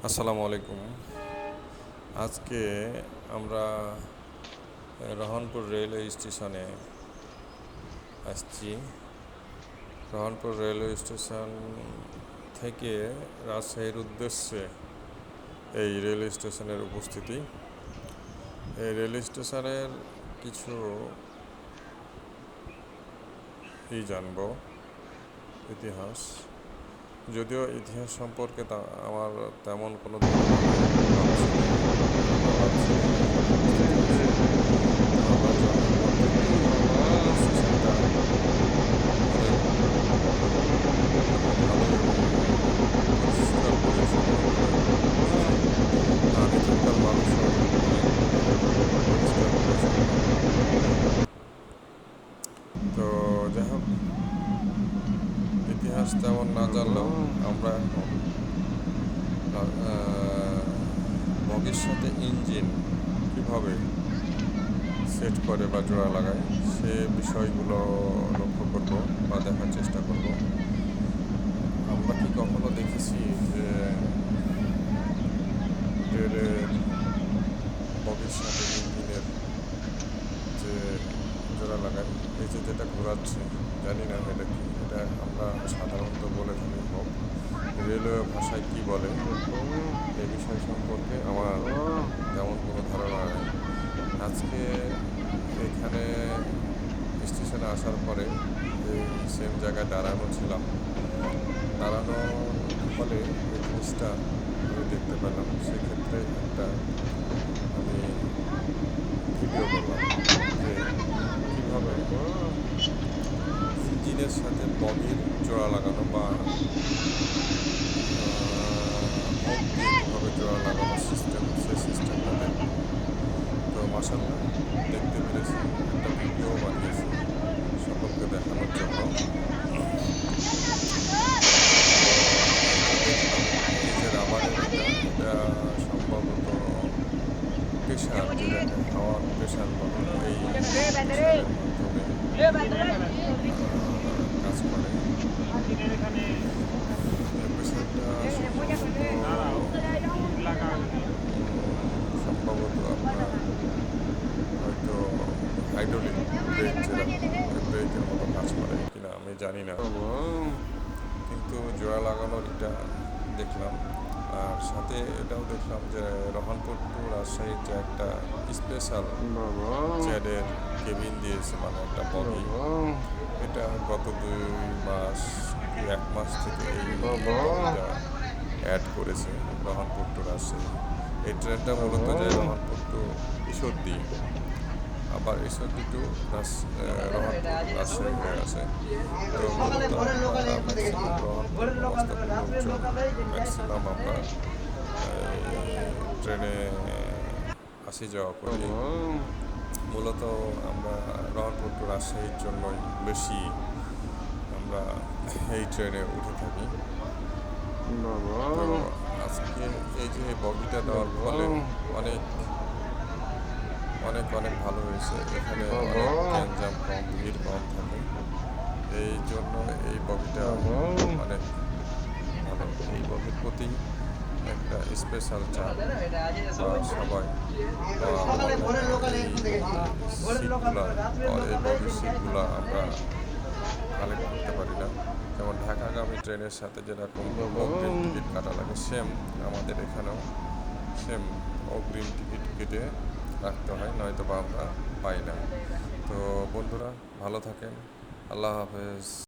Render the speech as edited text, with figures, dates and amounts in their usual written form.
আসসালামু আলাইকুম। আজকে আমরা রহনপুর রেলওয়ে স্টেশনে আসছি। রহনপুর রেলওয়ে স্টেশন থেকে রাজশাহীর উদ্দেশ্যে এই রেলওয়ে স্টেশনের উপস্থিতি। এই রেলওয়ে স্টেশনের কিছু জানব ইতিহাস। যদিও ইতিহাস সম্পর্কে আমার তেমন কোনো ধারণা নেই। ভাবছি আমরা জন্মের পর থেকেই এই স্টেশনটা অনেক ভালো এবং পরিষ্কার পরিচ্ছন্নভাবে দেখি। আর এখানকার মানুষও অনেক পরিষ্কার পরিচ্ছন্ন। তো যাই হোক, ইতিহাস তেমন না জানলেও আমরা এখন বগির সাথে ইঞ্জিন কীভাবে সেট করে বা জোড়া লাগায় সে বিষয়গুলো লক্ষ্য করব বা দেখার চেষ্টা করব। আমরা কি কখনো দেখেছি যে রেলের বগির সাথে ইঞ্জিনের যে জোড়া লাগায়, এই যে যেটা ঘোরাচ্ছে, জানি না এটা কি, এটা আমরা সাধারণত বলে থাকি হোক, রেলওয়ে ভাষায় কি বলে এই বিষয় সম্পর্কে আমার তেমন কোনো ধারণা নেই। আজকে এখানে স্টেশনে আসার পরে এই সেম জায়গায় দাঁড়ানো ছিলাম। দাঁড়ানোর ফলে এই জিনিসটা আমি দেখতে পেলাম। সেক্ষেত্রে একটা আমি ভিডিও করলাম যে কীভাবে ইঞ্জিনের সাথে বগির জোড়া লাগানো বা হুক দিয়ে কীভাবে জোড়া লাগানো সিস্টেম, সেই সিস্টেমটা দেখব। তো মাশাআল্লাহ দেখতে পেরেছি, একটা ভিডিও বানিয়েছি সকলকে দেখানোর জন্য। তো এটা দেখলাম, এই যে রাবারের এটা সম্ভবত প্রেশার, যেটাকে হাওয়ার প্রেশার বলে, এই প্রেশারের মাধ্যমে কাজ করে। প্রেশারটা সম্ভবত আপনার হয়তো হাইড্রোলিক ব্রেক, যেরকম ওই ব্রেকের মতো কাজ করে কিনা আমি জানি না, কিন্তু জোড়া লাগানোর এটা দেখলাম। আর সাথে এটাও দেখলাম যে রহনপুর টু রাজশাহীর যে একটা স্পেশাল চ্যাডের কেবিন দিয়েছে, মানে একটা বগি, এটা গত 2 মাস কি 1 মাস থেকে এই বগিটা অ্যাড করেছে রহনপুর টু রাজশাহী। এই ট্রেনটা মূলত যায় রহনপুর টু ঈশ্বরদী, আবার ঈশ্বরদী টু রহনপুর রাজশাহী হয়ে আছে। তো মূলত আমরা ম্যাক্সিমাম রহনপুর ম্যাক্সিমাম আমরা ট্রেনে আসি যাওয়া করি। মূলত আমরা রহনপুর টু রাজশাহীর জন্যই বেশি আমরা এই ট্রেনে উঠে থাকি। তো আজকে এই যে বগিটা দেওয়ার ফলে অনেক অনেক অনেক ভালো হয়েছে। এখানে অনেক গ্যাঞ্জাম কম, ভিড় কম থাকে, এই জন্য এই বগিটা অনেক ভালো। এই বগির প্রতি একটা স্পেশাল চাপ বা সবাই এই সিটগুলা, এই বগির সিটগুলা আমরা কালেক্ট করতে পারি না। যেমন ঢাকাগামী ট্রেনের সাথে যেরকম অগ্রিম টিকিট কাটা লাগে, সেম আমাদের এখানেও সেম অগ্রিম টিকিট কেটে রাখতে হয়, নয়তো বা আমরা পাই না। তো বন্ধুরা ভালো থাকেন, আল্লাহ হাফেজ।